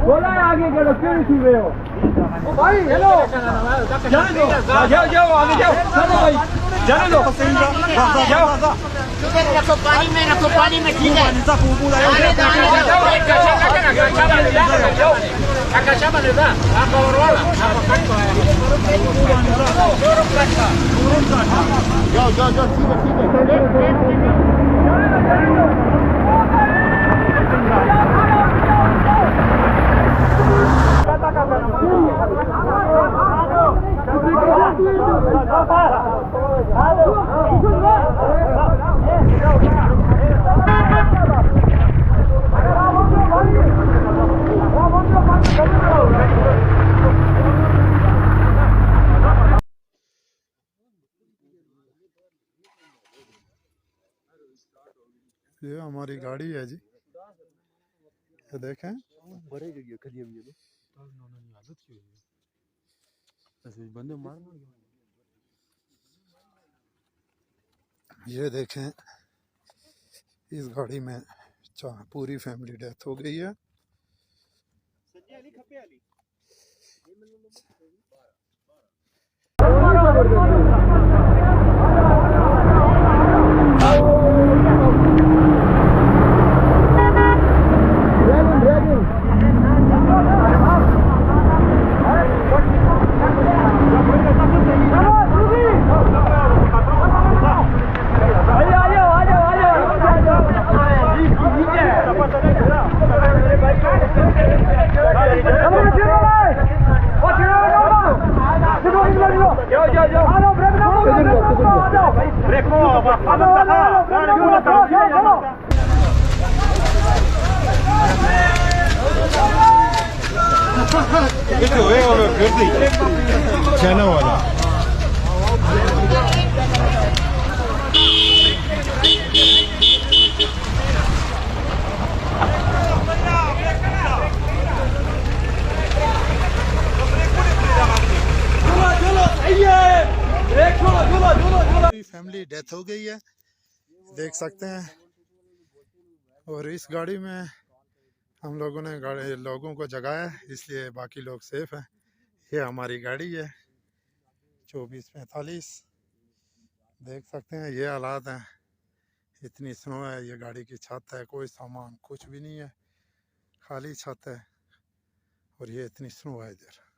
बोला आगे करो क्यों नहीं छू रहे हो भाई हेलो जाने दो जाओ जाओ आगे जाओ चलो भाई जाने दो जाओ रखो पानी में ठीक है ये हमारी गाड़ी है जी, ये देखें ये देखें इस गाड़ी में पूरी फैमिली डेथ हो गई है। फैमिली डेथ हो गई है, देख सकते हैं। और इस गाड़ी में हम लोगों ने लोगों को जगाया इसलिए बाकी लोग सेफ हैं। ये हमारी गाड़ी है 2445, देख सकते हैं ये हालात हैं। इतनी स्नो है, ये गाड़ी की छत है, कोई सामान कुछ भी नहीं है, खाली छत है और ये इतनी स्नो है इधर।